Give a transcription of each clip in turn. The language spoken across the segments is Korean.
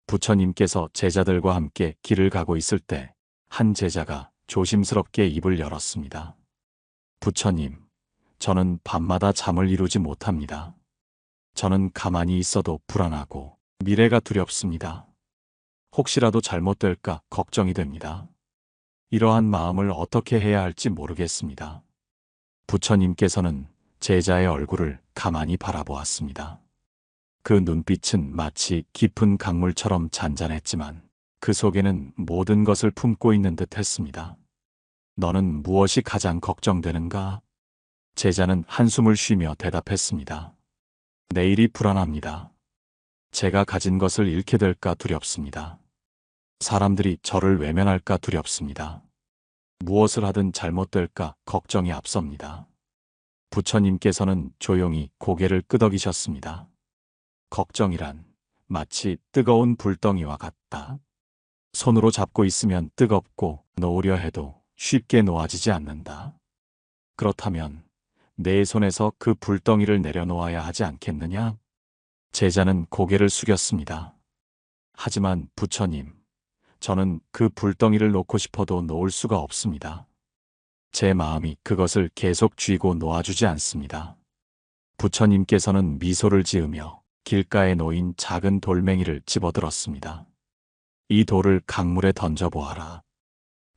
부처님께서 제자들과 함께 길을 가고 있을 때 한 제자가 조심스럽게 입을 열었습니다. 부처님, 저는 밤마다 잠을 이루지 못합니다. 저는 가만히 있어도 불안하고 미래가 두렵습니다. 혹시라도 잘못될까 걱정이 됩니다. 이러한 마음을 어떻게 해야 할지 모르겠습니다. 부처님께서는 제자의 얼굴을 가만히 바라보았습니다. 그 눈빛은 마치 깊은 강물처럼 잔잔했지만 그 속에는 모든 것을 품고 있는 듯 했습니다. 너는 무엇이 가장 걱정되는가? 제자는 한숨을 쉬며 대답했습니다. 내일이 불안합니다. 제가 가진 것을 잃게 될까 두렵습니다. 사람들이 저를 외면할까 두렵습니다. 무엇을 하든 잘못될까 걱정이 앞섭니다. 부처님께서는 조용히 고개를 끄덕이셨습니다. 걱정이란 마치 뜨거운 불덩이와 같다. 손으로 잡고 있으면 뜨겁고 놓으려 해도 쉽게 놓아지지 않는다. 그렇다면 내 손에서 그 불덩이를 내려놓아야 하지 않겠느냐? 제자는 고개를 숙였습니다. 하지만 부처님, 저는 그 불덩이를 놓고 싶어도 놓을 수가 없습니다. 제 마음이 그것을 계속 쥐고 놓아주지 않습니다. 부처님께서는 미소를 지으며 길가에 놓인 작은 돌멩이를 집어들었습니다. 이 돌을 강물에 던져보아라.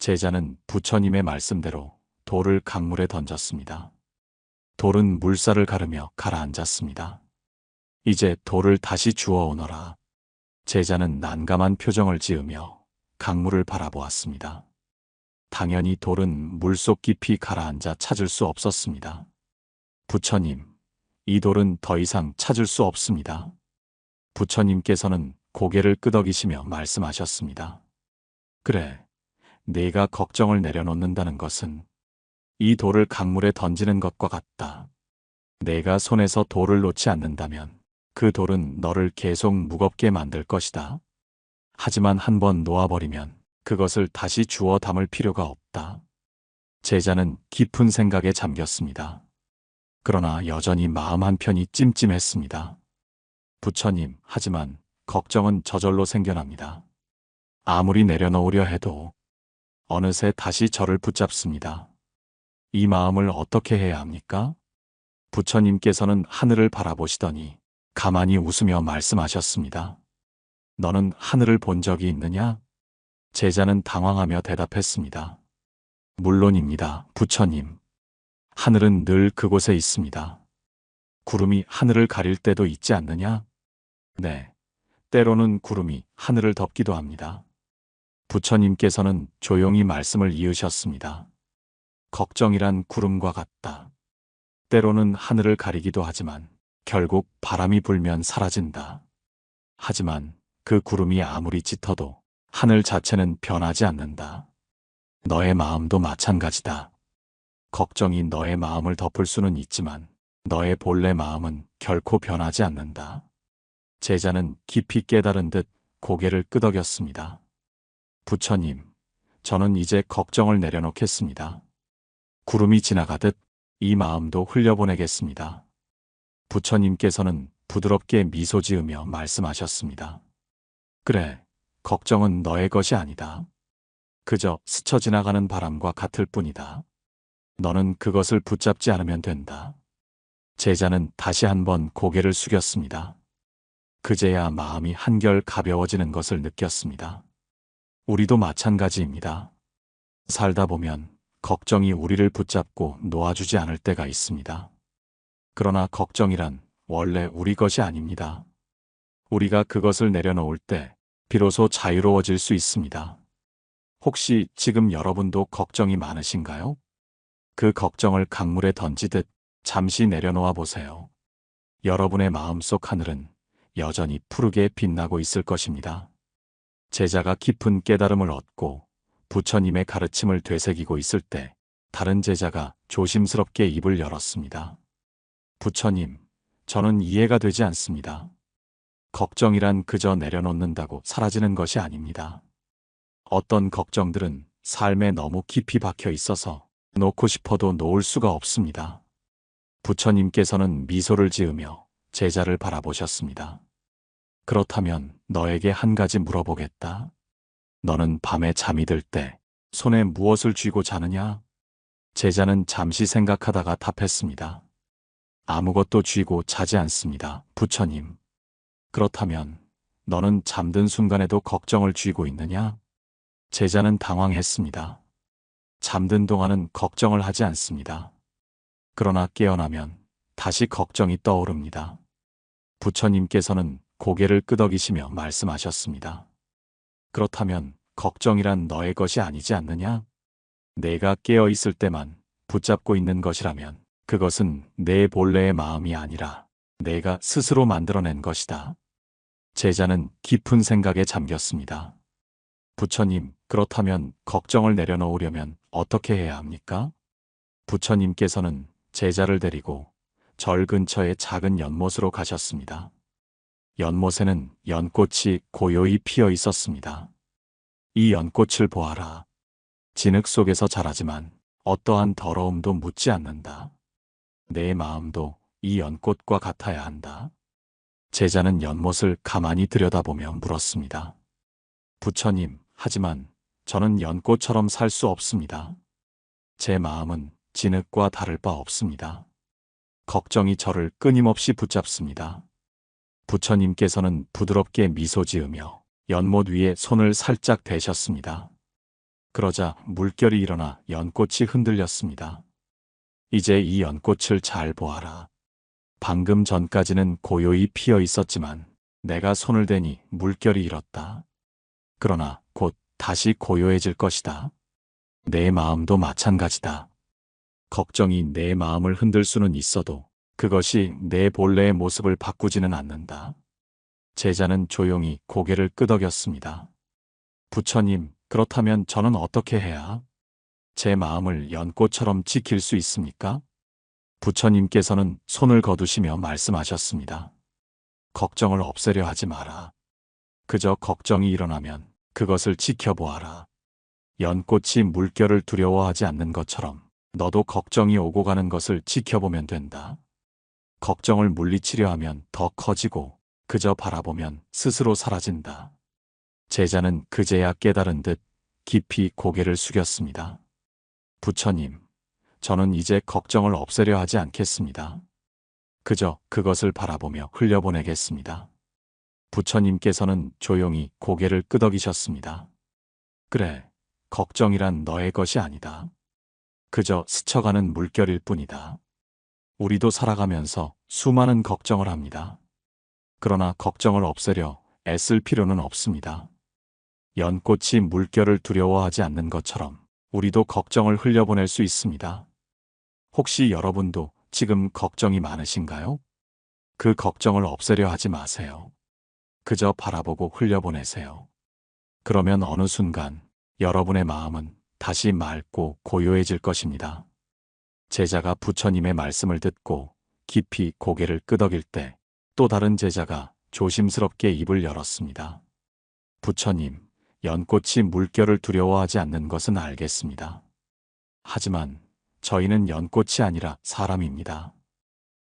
제자는 부처님의 말씀대로 돌을 강물에 던졌습니다. 돌은 물살을 가르며 가라앉았습니다. 이제 돌을 다시 주워 오너라. 제자는 난감한 표정을 지으며 강물을 바라보았습니다. 당연히 돌은 물속 깊이 가라앉아 찾을 수 없었습니다. 부처님, 이 돌은 더 이상 찾을 수 없습니다. 부처님께서는 고개를 끄덕이시며 말씀하셨습니다. 그래, 네가 걱정을 내려놓는다는 것은 이 돌을 강물에 던지는 것과 같다. 내가 손에서 돌을 놓지 않는다면 그 돌은 너를 계속 무겁게 만들 것이다. 하지만 한번 놓아버리면 그것을 다시 주워 담을 필요가 없다. 제자는 깊은 생각에 잠겼습니다. 그러나 여전히 마음 한편이 찜찜했습니다. 부처님, 하지만 걱정은 저절로 생겨납니다. 아무리 내려놓으려 해도 어느새 다시 저를 붙잡습니다. 이 마음을 어떻게 해야 합니까? 부처님께서는 하늘을 바라보시더니 가만히 웃으며 말씀하셨습니다. 너는 하늘을 본 적이 있느냐? 제자는 당황하며 대답했습니다. 물론입니다, 부처님. 하늘은 늘 그곳에 있습니다. 구름이 하늘을 가릴 때도 있지 않느냐? 네, 때로는 구름이 하늘을 덮기도 합니다. 부처님께서는 조용히 말씀을 이으셨습니다. 걱정이란 구름과 같다. 때로는 하늘을 가리기도 하지만 결국 바람이 불면 사라진다. 하지만 그 구름이 아무리 짙어도 하늘 자체는 변하지 않는다. 너의 마음도 마찬가지다. 걱정이 너의 마음을 덮을 수는 있지만 너의 본래 마음은 결코 변하지 않는다. 제자는 깊이 깨달은 듯 고개를 끄덕였습니다. 부처님, 저는 이제 걱정을 내려놓겠습니다. 구름이 지나가듯 이 마음도 흘려보내겠습니다. 부처님께서는 부드럽게 미소 지으며 말씀하셨습니다. 그래, 걱정은 너의 것이 아니다. 그저 스쳐 지나가는 바람과 같을 뿐이다. 너는 그것을 붙잡지 않으면 된다. 제자는 다시 한번 고개를 숙였습니다. 그제야 마음이 한결 가벼워지는 것을 느꼈습니다. 우리도 마찬가지입니다. 살다 보면 걱정이 우리를 붙잡고 놓아주지 않을 때가 있습니다. 그러나 걱정이란 원래 우리 것이 아닙니다. 우리가 그것을 내려놓을 때 비로소 자유로워질 수 있습니다. 혹시 지금 여러분도 걱정이 많으신가요? 그 걱정을 강물에 던지듯 잠시 내려놓아 보세요. 여러분의 마음속 하늘은 여전히 푸르게 빛나고 있을 것입니다. 제자가 깊은 깨달음을 얻고 부처님의 가르침을 되새기고 있을 때 다른 제자가 조심스럽게 입을 열었습니다. 부처님, 저는 이해가 되지 않습니다. 걱정이란 그저 내려놓는다고 사라지는 것이 아닙니다. 어떤 걱정들은 삶에 너무 깊이 박혀 있어서 놓고 싶어도 놓을 수가 없습니다. 부처님께서는 미소를 지으며 제자를 바라보셨습니다. 그렇다면 너에게 한 가지 물어보겠다. 너는 밤에 잠이 들 때 손에 무엇을 쥐고 자느냐? 제자는 잠시 생각하다가 답했습니다. 아무것도 쥐고 자지 않습니다, 부처님. 그렇다면 너는 잠든 순간에도 걱정을 쥐고 있느냐? 제자는 당황했습니다. 잠든 동안은 걱정을 하지 않습니다. 그러나 깨어나면 다시 걱정이 떠오릅니다. 부처님께서는 고개를 끄덕이시며 말씀하셨습니다. 그렇다면 걱정이란 너의 것이 아니지 않느냐? 내가 깨어 있을 때만 붙잡고 있는 것이라면 그것은 내 본래의 마음이 아니라 내가 스스로 만들어낸 것이다. 제자는 깊은 생각에 잠겼습니다. 부처님, 그렇다면 걱정을 내려놓으려면 어떻게 해야 합니까? 부처님께서는 제자를 데리고 절 근처의 작은 연못으로 가셨습니다. 연못에는 연꽃이 고요히 피어 있었습니다. 이 연꽃을 보아라. 진흙 속에서 자라지만 어떠한 더러움도 묻지 않는다. 내 마음도 이 연꽃과 같아야 한다. 제자는 연못을 가만히 들여다보며 물었습니다. 부처님, 하지만 저는 연꽃처럼 살 수 없습니다. 제 마음은 진흙과 다를 바 없습니다. 걱정이 저를 끊임없이 붙잡습니다. 부처님께서는 부드럽게 미소 지으며 연못 위에 손을 살짝 대셨습니다. 그러자 물결이 일어나 연꽃이 흔들렸습니다. 이제 이 연꽃을 잘 보아라. 방금 전까지는 고요히 피어 있었지만 내가 손을 대니 물결이 일었다. 그러나 곧 다시 고요해질 것이다. 내 마음도 마찬가지다. 걱정이 내 마음을 흔들 수는 있어도 그것이 내 본래의 모습을 바꾸지는 않는다. 제자는 조용히 고개를 끄덕였습니다. 부처님, 그렇다면 저는 어떻게 해야 제 마음을 연꽃처럼 지킬 수 있습니까? 부처님께서는 손을 거두시며 말씀하셨습니다. 걱정을 없애려 하지 마라. 그저 걱정이 일어나면 그것을 지켜보아라. 연꽃이 물결을 두려워하지 않는 것처럼 너도 걱정이 오고 가는 것을 지켜보면 된다. 걱정을 물리치려 하면 더 커지고 그저 바라보면 스스로 사라진다. 제자는 그제야 깨달은 듯 깊이 고개를 숙였습니다. 부처님, 저는 이제 걱정을 없애려 하지 않겠습니다. 그저 그것을 바라보며 흘려보내겠습니다. 부처님께서는 조용히 고개를 끄덕이셨습니다. 그래, 걱정이란 너의 것이 아니다. 그저 스쳐가는 물결일 뿐이다. 우리도 살아가면서 수많은 걱정을 합니다. 그러나 걱정을 없애려 애쓸 필요는 없습니다. 연꽃이 물결을 두려워하지 않는 것처럼 우리도 걱정을 흘려보낼 수 있습니다. 혹시 여러분도 지금 걱정이 많으신가요? 그 걱정을 없애려 하지 마세요. 그저 바라보고 흘려보내세요. 그러면 어느 순간 여러분의 마음은 다시 맑고 고요해질 것입니다. 제자가 부처님의 말씀을 듣고 깊이 고개를 끄덕일 때 또 다른 제자가 조심스럽게 입을 열었습니다. 부처님, 연꽃이 물결을 두려워하지 않는 것은 알겠습니다. 하지만 저희는 연꽃이 아니라 사람입니다.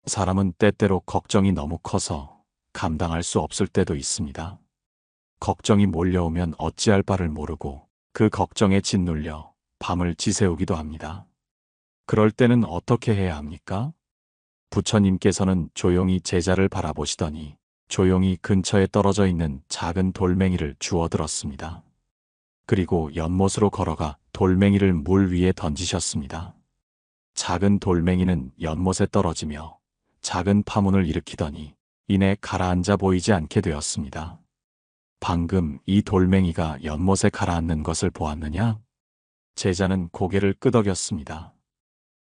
사람은 때때로 걱정이 너무 커서 감당할 수 없을 때도 있습니다. 걱정이 몰려오면 어찌할 바를 모르고 그 걱정에 짓눌려 밤을 지새우기도 합니다. 그럴 때는 어떻게 해야 합니까? 부처님께서는 조용히 제자를 바라보시더니 조용히 근처에 떨어져 있는 작은 돌멩이를 주워 들었습니다. 그리고 연못으로 걸어가 돌멩이를 물 위에 던지셨습니다. 작은 돌멩이는 연못에 떨어지며 작은 파문을 일으키더니 이내 가라앉아 보이지 않게 되었습니다. 방금 이 돌멩이가 연못에 가라앉는 것을 보았느냐? 제자는 고개를 끄덕였습니다.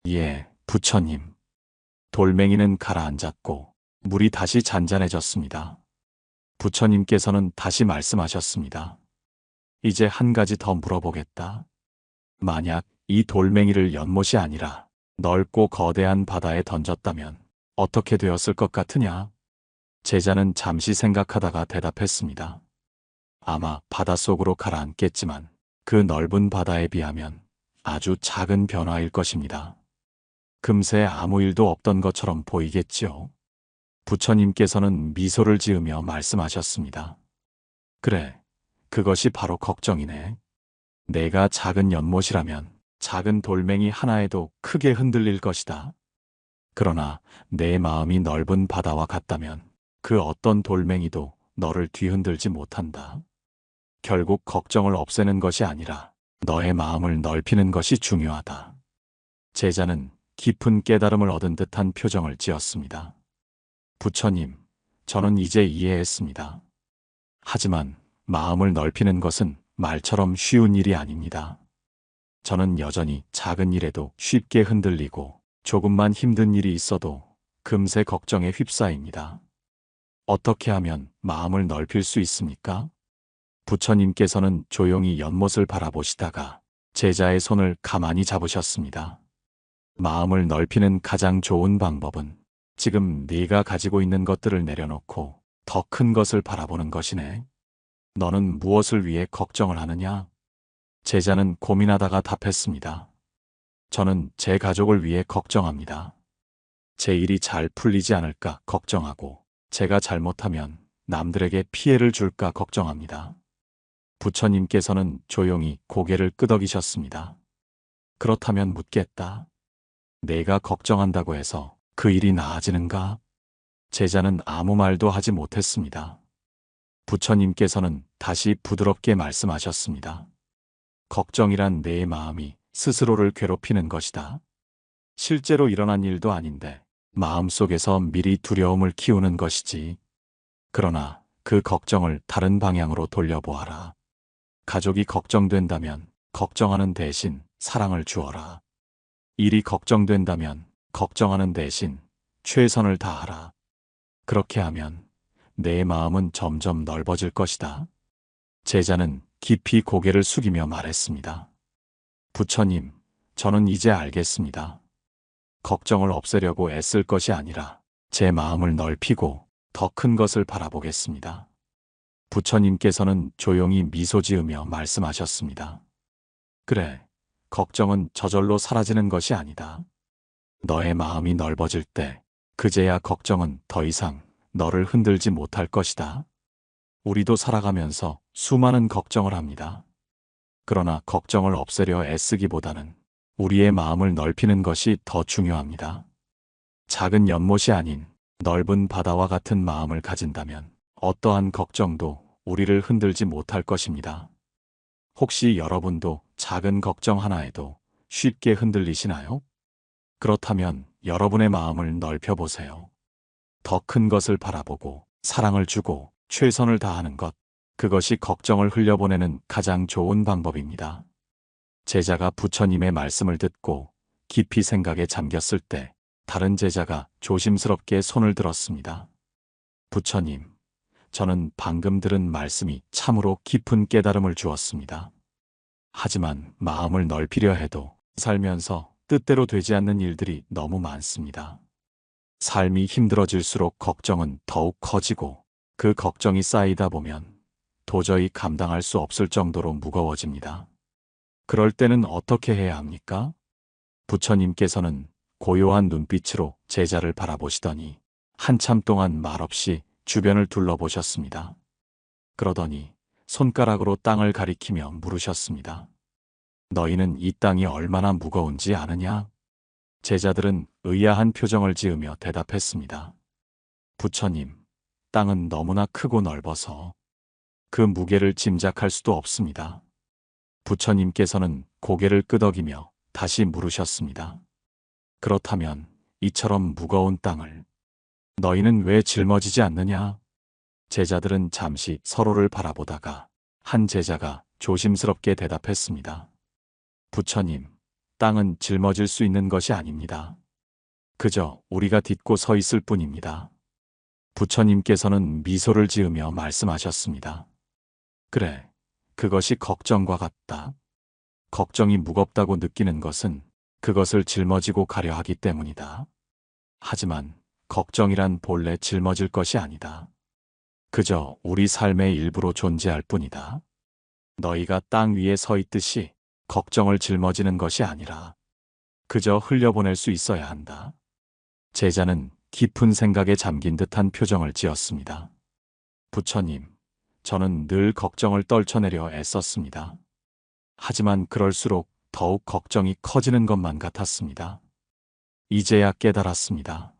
예, 부처님. 돌멩이는 가라앉았고 물이 다시 잔잔해졌습니다. 부처님께서는 다시 말씀하셨습니다. 이제 한 가지 더 물어보겠다. 만약 이 돌멩이를 연못이 아니라 넓고 거대한 바다에 던졌다면 어떻게 되었을 것 같으냐? 제자는 잠시 생각하다가 대답했습니다. 아마 바닷속으로 가라앉겠지만 그 넓은 바다에 비하면 아주 작은 변화일 것입니다. 금세 아무 일도 없던 것처럼 보이겠지요. 부처님께서는 미소를 지으며 말씀하셨습니다. 그래, 그것이 바로 걱정이네. 내가 작은 연못이라면 작은 돌멩이 하나에도 크게 흔들릴 것이다. 그러나 내 마음이 넓은 바다와 같다면 그 어떤 돌멩이도 너를 뒤흔들지 못한다. 결국 걱정을 없애는 것이 아니라 너의 마음을 넓히는 것이 중요하다. 제자는 깊은 깨달음을 얻은 듯한 표정을 지었습니다. 부처님, 저는 이제 이해했습니다. 하지만 마음을 넓히는 것은 말처럼 쉬운 일이 아닙니다. 저는 여전히 작은 일에도 쉽게 흔들리고 조금만 힘든 일이 있어도 금세 걱정에 휩싸입니다. 어떻게 하면 마음을 넓힐 수 있습니까? 부처님께서는 조용히 연못을 바라보시다가 제자의 손을 가만히 잡으셨습니다. 마음을 넓히는 가장 좋은 방법은 지금 네가 가지고 있는 것들을 내려놓고 더 큰 것을 바라보는 것이네. 너는 무엇을 위해 걱정을 하느냐? 제자는 고민하다가 답했습니다. 저는 제 가족을 위해 걱정합니다. 제 일이 잘 풀리지 않을까 걱정하고 제가 잘못하면 남들에게 피해를 줄까 걱정합니다. 부처님께서는 조용히 고개를 끄덕이셨습니다. 그렇다면 묻겠다. 내가 걱정한다고 해서 그 일이 나아지는가? 제자는 아무 말도 하지 못했습니다. 부처님께서는 다시 부드럽게 말씀하셨습니다. 걱정이란 내 마음이 스스로를 괴롭히는 것이다. 실제로 일어난 일도 아닌데 마음속에서 미리 두려움을 키우는 것이지. 그러나 그 걱정을 다른 방향으로 돌려보아라. 가족이 걱정된다면 걱정하는 대신 사랑을 주어라. 일이 걱정된다면 걱정하는 대신 최선을 다하라. 그렇게 하면 내 마음은 점점 넓어질 것이다. 제자는 깊이 고개를 숙이며 말했습니다. 부처님, 저는 이제 알겠습니다. 걱정을 없애려고 애쓸 것이 아니라 제 마음을 넓히고 더 큰 것을 바라보겠습니다. 부처님께서는 조용히 미소 지으며 말씀하셨습니다. 그래, 걱정은 저절로 사라지는 것이 아니다. 너의 마음이 넓어질 때 그제야 걱정은 더 이상 너를 흔들지 못할 것이다. 우리도 살아가면서 수많은 걱정을 합니다. 그러나 걱정을 없애려 애쓰기보다는 우리의 마음을 넓히는 것이 더 중요합니다. 작은 연못이 아닌 넓은 바다와 같은 마음을 가진다면 어떠한 걱정도 우리를 흔들지 못할 것입니다. 혹시 여러분도 작은 걱정 하나에도 쉽게 흔들리시나요? 그렇다면 여러분의 마음을 넓혀보세요. 더 큰 것을 바라보고 사랑을 주고 최선을 다하는 것, 그것이 걱정을 흘려보내는 가장 좋은 방법입니다. 제자가 부처님의 말씀을 듣고 깊이 생각에 잠겼을 때 다른 제자가 조심스럽게 손을 들었습니다. 부처님, 저는 방금 들은 말씀이 참으로 깊은 깨달음을 주었습니다. 하지만 마음을 넓히려 해도 살면서 뜻대로 되지 않는 일들이 너무 많습니다. 삶이 힘들어질수록 걱정은 더욱 커지고 그 걱정이 쌓이다 보면 도저히 감당할 수 없을 정도로 무거워집니다. 그럴 때는 어떻게 해야 합니까? 부처님께서는 고요한 눈빛으로 제자를 바라보시더니 한참 동안 말없이 주변을 둘러보셨습니다. 그러더니 손가락으로 땅을 가리키며 물으셨습니다. 너희는 이 땅이 얼마나 무거운지 아느냐? 제자들은 의아한 표정을 지으며 대답했습니다. 부처님, 땅은 너무나 크고 넓어서 그 무게를 짐작할 수도 없습니다. 부처님께서는 고개를 끄덕이며 다시 물으셨습니다. 그렇다면 이처럼 무거운 땅을 너희는 왜 짊어지지 않느냐? 제자들은 잠시 서로를 바라보다가 한 제자가 조심스럽게 대답했습니다. 부처님, 땅은 짊어질 수 있는 것이 아닙니다. 그저 우리가 딛고 서 있을 뿐입니다. 부처님께서는 미소를 지으며 말씀하셨습니다. 그래, 그것이 걱정과 같다. 걱정이 무겁다고 느끼는 것은 그것을 짊어지고 가려 하기 때문이다. 하지만 걱정이란 본래 짊어질 것이 아니다. 그저 우리 삶의 일부로 존재할 뿐이다. 너희가 땅 위에 서 있듯이 걱정을 짊어지는 것이 아니라 그저 흘려보낼 수 있어야 한다. 제자는 깊은 생각에 잠긴 듯한 표정을 지었습니다. 부처님, 저는 늘 걱정을 떨쳐내려 애썼습니다. 하지만 그럴수록 더욱 걱정이 커지는 것만 같았습니다. 이제야 깨달았습니다.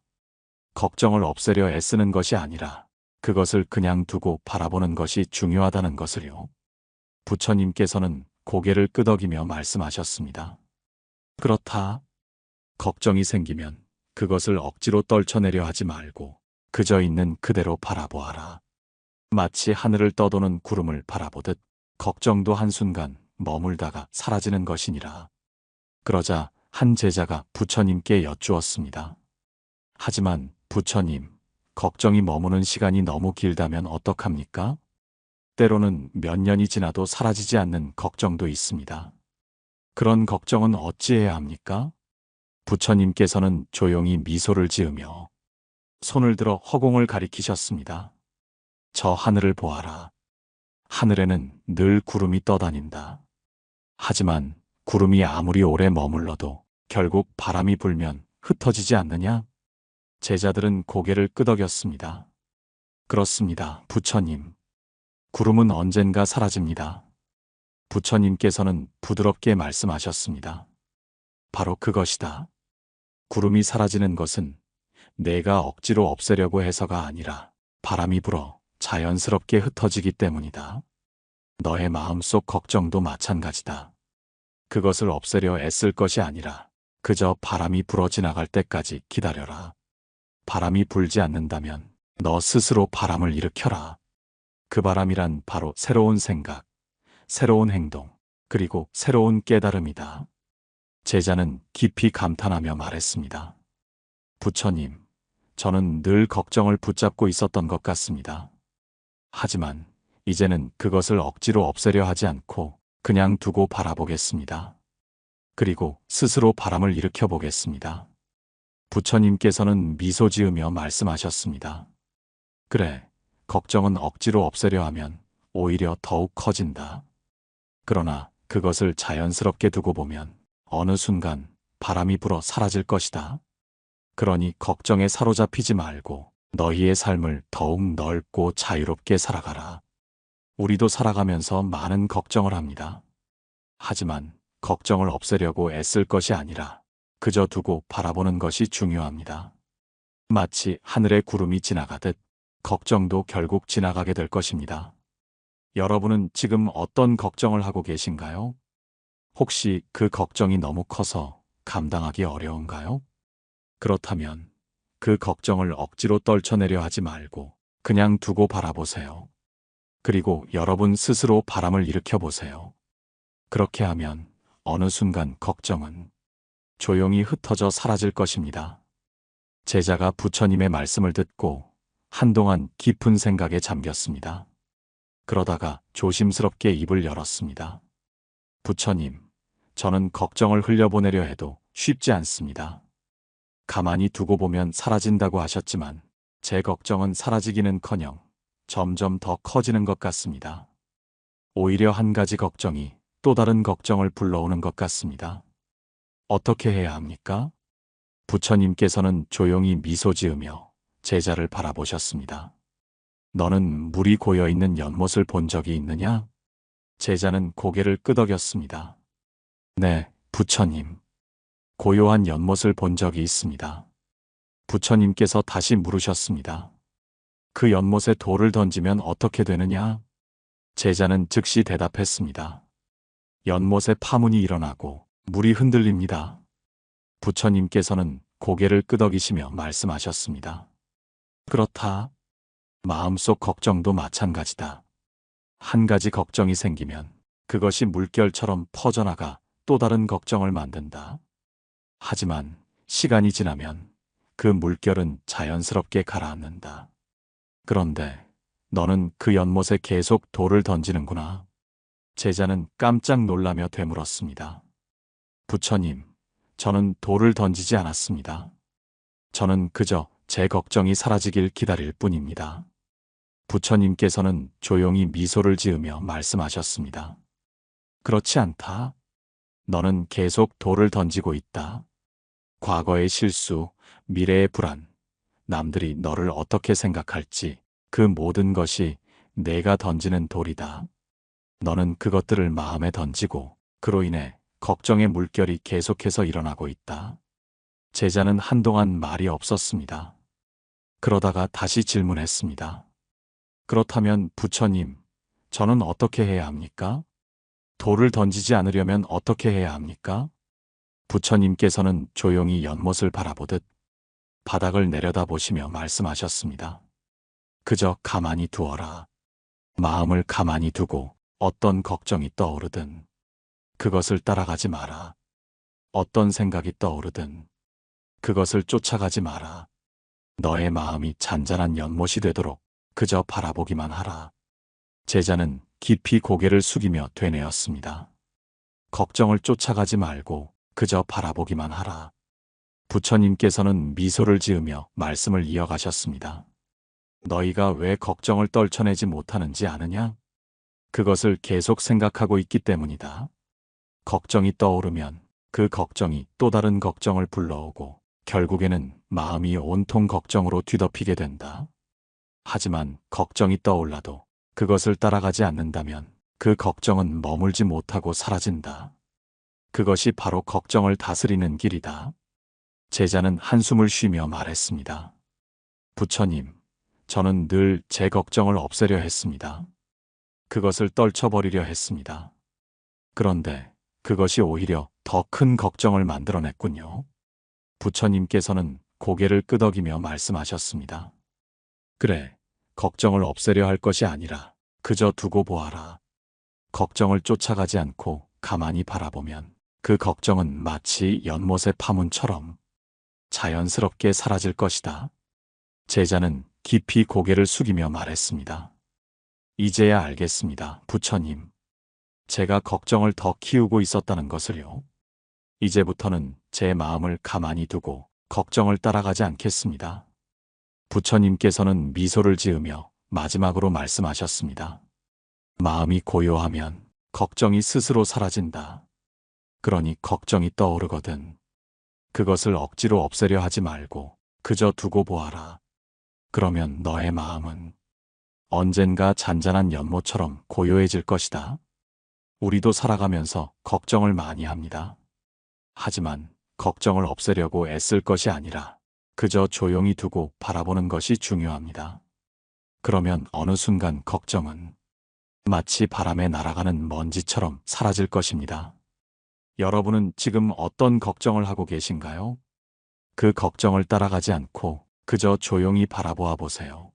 걱정을 없애려 애쓰는 것이 아니라 그것을 그냥 두고 바라보는 것이 중요하다는 것을요. 부처님께서는 고개를 끄덕이며 말씀하셨습니다. 그렇다. 걱정이 생기면 그것을 억지로 떨쳐내려 하지 말고 그저 있는 그대로 바라보아라. 마치 하늘을 떠도는 구름을 바라보듯 걱정도 한순간 머물다가 사라지는 것이니라. 그러자 한 제자가 부처님께 여쭈었습니다. 하지만 부처님, 걱정이 머무는 시간이 너무 길다면 어떡합니까? 때로는 몇 년이 지나도 사라지지 않는 걱정도 있습니다. 그런 걱정은 어찌해야 합니까? 부처님께서는 조용히 미소를 지으며 손을 들어 허공을 가리키셨습니다. 저 하늘을 보아라. 하늘에는 늘 구름이 떠다닌다. 하지만 구름이 아무리 오래 머물러도 결국 바람이 불면 흩어지지 않느냐? 제자들은 고개를 끄덕였습니다. 그렇습니다, 부처님. 구름은 언젠가 사라집니다. 부처님께서는 부드럽게 말씀하셨습니다. 바로 그것이다. 구름이 사라지는 것은 내가 억지로 없애려고 해서가 아니라 바람이 불어 자연스럽게 흩어지기 때문이다. 너의 마음속 걱정도 마찬가지다. 그것을 없애려 애쓸 것이 아니라 그저 바람이 불어 지나갈 때까지 기다려라. 바람이 불지 않는다면 너 스스로 바람을 일으켜라. 그 바람이란 바로 새로운 생각, 새로운 행동, 그리고 새로운 깨달음이다. 제자는 깊이 감탄하며 말했습니다. 부처님, 저는 늘 걱정을 붙잡고 있었던 것 같습니다. 하지만 이제는 그것을 억지로 없애려 하지 않고 그냥 두고 바라보겠습니다. 그리고 스스로 바람을 일으켜 보겠습니다. 부처님께서는 미소 지으며 말씀하셨습니다. 그래, 걱정은 억지로 없애려 하면 오히려 더욱 커진다. 그러나 그것을 자연스럽게 두고 보면 어느 순간 바람이 불어 사라질 것이다. 그러니 걱정에 사로잡히지 말고 너희의 삶을 더욱 넓고 자유롭게 살아가라. 우리도 살아가면서 많은 걱정을 합니다. 하지만 걱정을 없애려고 애쓸 것이 아니라 그저 두고 바라보는 것이 중요합니다. 마치 하늘에 구름이 지나가듯 걱정도 결국 지나가게 될 것입니다. 여러분은 지금 어떤 걱정을 하고 계신가요? 혹시 그 걱정이 너무 커서 감당하기 어려운가요? 그렇다면 그 걱정을 억지로 떨쳐내려 하지 말고 그냥 두고 바라보세요. 그리고 여러분 스스로 바람을 일으켜 보세요. 그렇게 하면 어느 순간 걱정은 조용히 흩어져 사라질 것입니다. 제자가 부처님의 말씀을 듣고 한동안 깊은 생각에 잠겼습니다. 그러다가 조심스럽게 입을 열었습니다. 부처님, 저는 걱정을 흘려보내려 해도 쉽지 않습니다. 가만히 두고 보면 사라진다고 하셨지만 제 걱정은 사라지기는커녕 점점 더 커지는 것 같습니다. 오히려 한 가지 걱정이 또 다른 걱정을 불러오는 것 같습니다. 어떻게 해야 합니까? 부처님께서는 조용히 미소 지으며 제자를 바라보셨습니다. 너는 물이 고여 있는 연못을 본 적이 있느냐? 제자는 고개를 끄덕였습니다. 네, 부처님. 고요한 연못을 본 적이 있습니다. 부처님께서 다시 물으셨습니다. 그 연못에 돌을 던지면 어떻게 되느냐? 제자는 즉시 대답했습니다. 연못에 파문이 일어나고 물이 흔들립니다. 부처님께서는 고개를 끄덕이시며 말씀하셨습니다. 그렇다. 마음속 걱정도 마찬가지다. 한 가지 걱정이 생기면 그것이 물결처럼 퍼져나가 또 다른 걱정을 만든다. 하지만 시간이 지나면 그 물결은 자연스럽게 가라앉는다. 그런데 너는 그 연못에 계속 돌을 던지는구나. 제자는 깜짝 놀라며 되물었습니다. 부처님, 저는 돌을 던지지 않았습니다. 저는 그저 제 걱정이 사라지길 기다릴 뿐입니다. 부처님께서는 조용히 미소를 지으며 말씀하셨습니다. 그렇지 않다. 너는 계속 돌을 던지고 있다. 과거의 실수, 미래의 불안, 남들이 너를 어떻게 생각할지 그 모든 것이 내가 던지는 돌이다. 너는 그것들을 마음에 던지고 그로 인해 걱정의 물결이 계속해서 일어나고 있다. 제자는 한동안 말이 없었습니다. 그러다가 다시 질문했습니다. 그렇다면 부처님, 저는 어떻게 해야 합니까? 돌을 던지지 않으려면 어떻게 해야 합니까? 부처님께서는 조용히 연못을 바라보듯 바닥을 내려다보시며 말씀하셨습니다. 그저 가만히 두어라. 마음을 가만히 두고 어떤 걱정이 떠오르든 그것을 따라가지 마라. 어떤 생각이 떠오르든 그것을 쫓아가지 마라. 너의 마음이 잔잔한 연못이 되도록 그저 바라보기만 하라. 제자는 깊이 고개를 숙이며 되뇌었습니다. 걱정을 쫓아가지 말고 그저 바라보기만 하라. 부처님께서는 미소를 지으며 말씀을 이어가셨습니다. 너희가 왜 걱정을 떨쳐내지 못하는지 아느냐? 그것을 계속 생각하고 있기 때문이다. 걱정이 떠오르면 그 걱정이 또 다른 걱정을 불러오고 결국에는 마음이 온통 걱정으로 뒤덮이게 된다. 하지만 걱정이 떠올라도 그것을 따라가지 않는다면 그 걱정은 머물지 못하고 사라진다. 그것이 바로 걱정을 다스리는 길이다. 제자는 한숨을 쉬며 말했습니다. 부처님, 저는 늘 제 걱정을 없애려 했습니다. 그것을 떨쳐버리려 했습니다. 그런데 그것이 오히려 더 큰 걱정을 만들어냈군요. 부처님께서는 고개를 끄덕이며 말씀하셨습니다. 그래, 걱정을 없애려 할 것이 아니라 그저 두고 보아라. 걱정을 쫓아가지 않고 가만히 바라보면 그 걱정은 마치 연못의 파문처럼 자연스럽게 사라질 것이다. 제자는 깊이 고개를 숙이며 말했습니다. 이제야 알겠습니다, 부처님. 제가 걱정을 더 키우고 있었다는 것을요. 이제부터는 제 마음을 가만히 두고 걱정을 따라가지 않겠습니다. 부처님께서는 미소를 지으며 마지막으로 말씀하셨습니다. 마음이 고요하면 걱정이 스스로 사라진다. 그러니 걱정이 떠오르거든 그것을 억지로 없애려 하지 말고 그저 두고 보아라. 그러면 너의 마음은 언젠가 잔잔한 연못처럼 고요해질 것이다. 우리도 살아가면서 걱정을 많이 합니다. 하지만 걱정을 없애려고 애쓸 것이 아니라 그저 조용히 두고 바라보는 것이 중요합니다. 그러면 어느 순간 걱정은 마치 바람에 날아가는 먼지처럼 사라질 것입니다. 여러분은 지금 어떤 걱정을 하고 계신가요? 그 걱정을 따라가지 않고 그저 조용히 바라보아 보세요.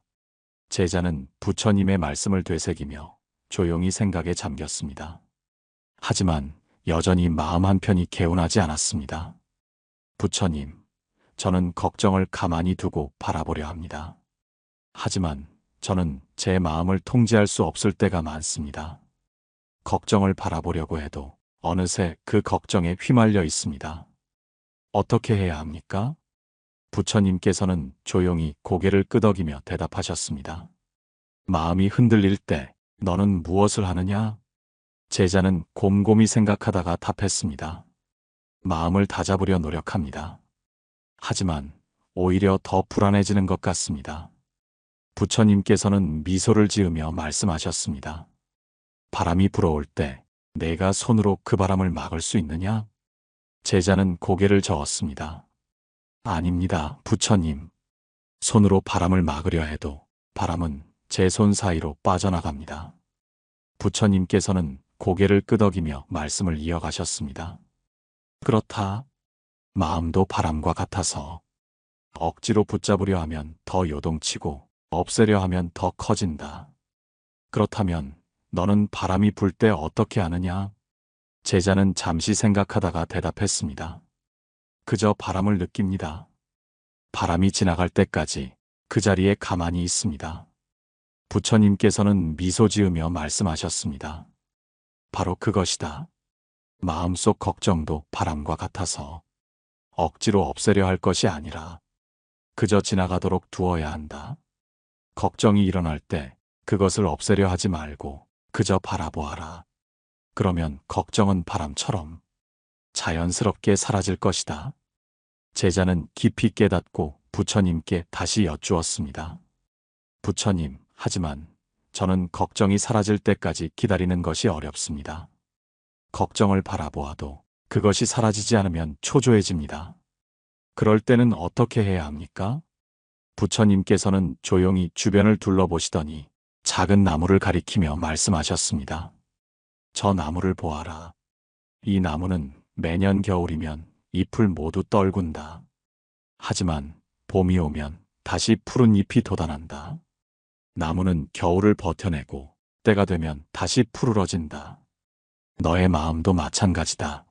제자는 부처님의 말씀을 되새기며 조용히 생각에 잠겼습니다. 하지만 여전히 마음 한편이 개운하지 않았습니다. 부처님, 저는 걱정을 가만히 두고 바라보려 합니다. 하지만 저는 제 마음을 통제할 수 없을 때가 많습니다. 걱정을 바라보려고 해도 어느새 그 걱정에 휘말려 있습니다. 어떻게 해야 합니까? 부처님께서는 조용히 고개를 끄덕이며 대답하셨습니다. 마음이 흔들릴 때 너는 무엇을 하느냐? 제자는 곰곰이 생각하다가 답했습니다. 마음을 다잡으려 노력합니다. 하지만 오히려 더 불안해지는 것 같습니다. 부처님께서는 미소를 지으며 말씀하셨습니다. 바람이 불어올 때 내가 손으로 그 바람을 막을 수 있느냐? 제자는 고개를 저었습니다. 아닙니다, 부처님. 손으로 바람을 막으려 해도 바람은 제 손 사이로 빠져나갑니다. 부처님께서는 고개를 끄덕이며 말씀을 이어가셨습니다. 그렇다. 마음도 바람과 같아서 억지로 붙잡으려 하면 더 요동치고 없애려 하면 더 커진다. 그렇다면 너는 바람이 불 때 어떻게 하느냐? 제자는 잠시 생각하다가 대답했습니다. 그저 바람을 느낍니다. 바람이 지나갈 때까지 그 자리에 가만히 있습니다. 부처님께서는 미소 지으며 말씀하셨습니다. 바로 그것이다. 마음속 걱정도 바람과 같아서 억지로 없애려 할 것이 아니라 그저 지나가도록 두어야 한다. 걱정이 일어날 때 그것을 없애려 하지 말고 그저 바라보아라. 그러면 걱정은 바람처럼 자연스럽게 사라질 것이다. 제자는 깊이 깨닫고 부처님께 다시 여쭈었습니다. 부처님, 하지만 저는 걱정이 사라질 때까지 기다리는 것이 어렵습니다. 걱정을 바라보아도 그것이 사라지지 않으면 초조해집니다. 그럴 때는 어떻게 해야 합니까? 부처님께서는 조용히 주변을 둘러보시더니 작은 나무를 가리키며 말씀하셨습니다. 저 나무를 보아라. 이 나무는 매년 겨울이면 잎을 모두 떨군다. 하지만 봄이 오면 다시 푸른 잎이 돋아난다. 나무는 겨울을 버텨내고 때가 되면 다시 푸르러진다. 너의 마음도 마찬가지다.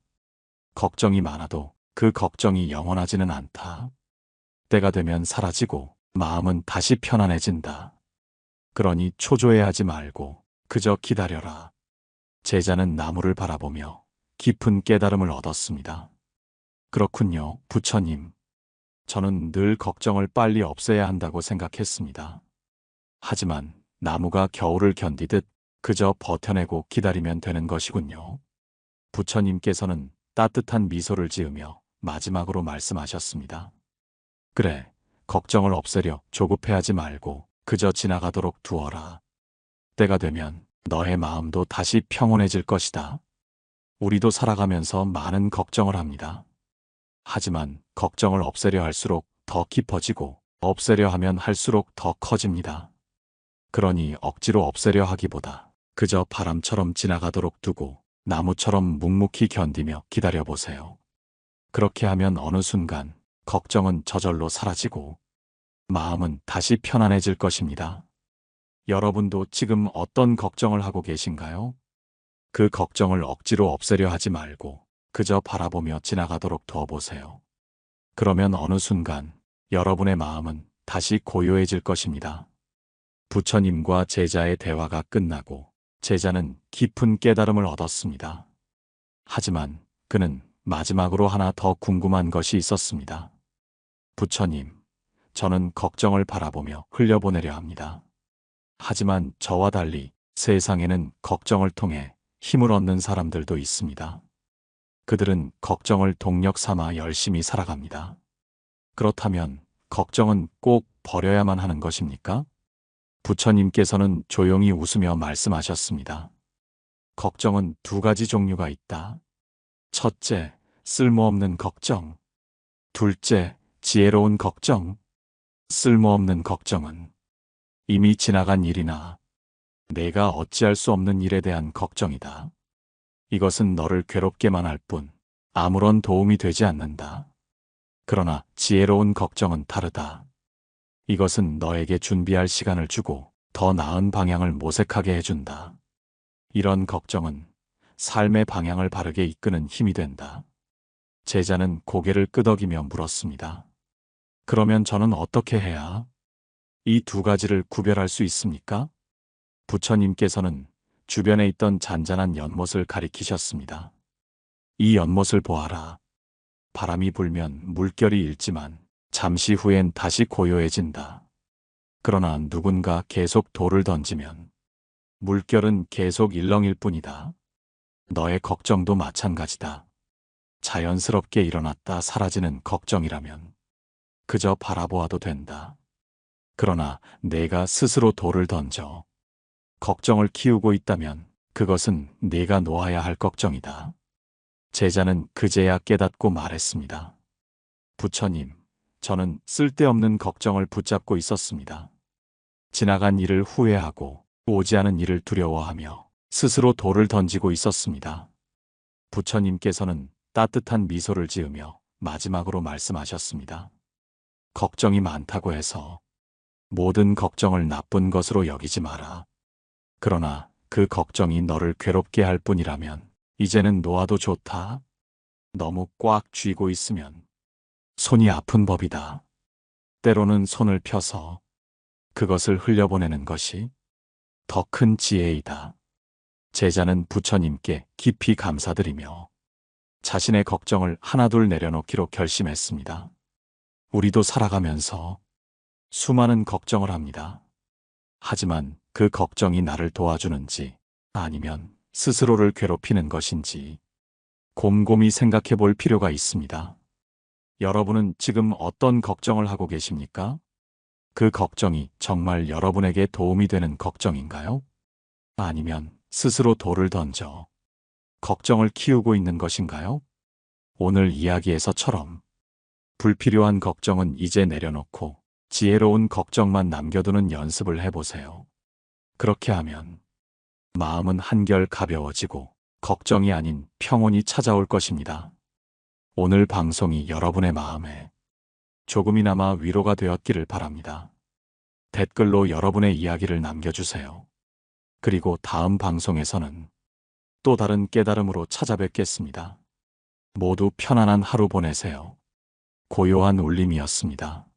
걱정이 많아도 그 걱정이 영원하지는 않다. 때가 되면 사라지고 마음은 다시 편안해진다. 그러니 초조해하지 말고 그저 기다려라. 제자는 나무를 바라보며 깊은 깨달음을 얻었습니다. 그렇군요, 부처님. 저는 늘 걱정을 빨리 없애야 한다고 생각했습니다. 하지만 나무가 겨울을 견디듯 그저 버텨내고 기다리면 되는 것이군요. 부처님께서는 따뜻한 미소를 지으며 마지막으로 말씀하셨습니다. 그래, 걱정을 없애려 조급해하지 말고 그저 지나가도록 두어라. 때가 되면 너의 마음도 다시 평온해질 것이다. 우리도 살아가면서 많은 걱정을 합니다. 하지만 걱정을 없애려 할수록 더 깊어지고 없애려 하면 할수록 더 커집니다. 그러니 억지로 없애려 하기보다 그저 바람처럼 지나가도록 두고 나무처럼 묵묵히 견디며 기다려보세요. 그렇게 하면 어느 순간 걱정은 저절로 사라지고 마음은 다시 편안해질 것입니다. 여러분도 지금 어떤 걱정을 하고 계신가요? 그 걱정을 억지로 없애려 하지 말고 그저 바라보며 지나가도록 둬보세요. 그러면 어느 순간 여러분의 마음은 다시 고요해질 것입니다. 부처님과 제자의 대화가 끝나고 제자는 깊은 깨달음을 얻었습니다. 하지만 그는 마지막으로 하나 더 궁금한 것이 있었습니다. 부처님, 저는 걱정을 바라보며 흘려보내려 합니다. 하지만 저와 달리 세상에는 걱정을 통해 힘을 얻는 사람들도 있습니다. 그들은 걱정을 동력 삼아 열심히 살아갑니다. 그렇다면 걱정은 꼭 버려야만 하는 것입니까? 부처님께서는 조용히 웃으며 말씀하셨습니다. 걱정은 두 가지 종류가 있다. 첫째, 쓸모없는 걱정. 둘째, 지혜로운 걱정. 쓸모없는 걱정은 이미 지나간 일이나 내가 어찌할 수 없는 일에 대한 걱정이다. 이것은 너를 괴롭게만 할 뿐 아무런 도움이 되지 않는다. 그러나 지혜로운 걱정은 다르다. 이것은 너에게 준비할 시간을 주고 더 나은 방향을 모색하게 해준다. 이런 걱정은 삶의 방향을 바르게 이끄는 힘이 된다. 제자는 고개를 끄덕이며 물었습니다. 그러면 저는 어떻게 해야 이 두 가지를 구별할 수 있습니까? 부처님께서는 주변에 있던 잔잔한 연못을 가리키셨습니다. 이 연못을 보아라. 바람이 불면 물결이 일지만 잠시 후엔 다시 고요해진다. 그러나 누군가 계속 돌을 던지면 물결은 계속 일렁일 뿐이다. 너의 걱정도 마찬가지다. 자연스럽게 일어났다 사라지는 걱정이라면 그저 바라보아도 된다. 그러나 내가 스스로 돌을 던져 걱정을 키우고 있다면 그것은 내가 놓아야 할 걱정이다. 제자는 그제야 깨닫고 말했습니다. 부처님, 저는 쓸데없는 걱정을 붙잡고 있었습니다. 지나간 일을 후회하고 오지 않은 일을 두려워하며 스스로 돌을 던지고 있었습니다. 부처님께서는 따뜻한 미소를 지으며 마지막으로 말씀하셨습니다. 걱정이 많다고 해서 모든 걱정을 나쁜 것으로 여기지 마라. 그러나 그 걱정이 너를 괴롭게 할 뿐이라면 이제는 놓아도 좋다. 너무 꽉 쥐고 있으면 손이 아픈 법이다. 때로는 손을 펴서 그것을 흘려보내는 것이 더 큰 지혜이다. 제자는 부처님께 깊이 감사드리며 자신의 걱정을 하나둘 내려놓기로 결심했습니다. 우리도 살아가면서 수많은 걱정을 합니다. 하지만 그 걱정이 나를 도와주는지 아니면 스스로를 괴롭히는 것인지 곰곰이 생각해 볼 필요가 있습니다. 여러분은 지금 어떤 걱정을 하고 계십니까? 그 걱정이 정말 여러분에게 도움이 되는 걱정인가요? 아니면 스스로 돌을 던져 걱정을 키우고 있는 것인가요? 오늘 이야기에서처럼 불필요한 걱정은 이제 내려놓고 지혜로운 걱정만 남겨두는 연습을 해보세요. 그렇게 하면 마음은 한결 가벼워지고 걱정이 아닌 평온이 찾아올 것입니다. 오늘 방송이 여러분의 마음에 조금이나마 위로가 되었기를 바랍니다. 댓글로 여러분의 이야기를 남겨주세요. 그리고 다음 방송에서는 또 다른 깨달음으로 찾아뵙겠습니다. 모두 편안한 하루 보내세요. 고요한 울림이었습니다.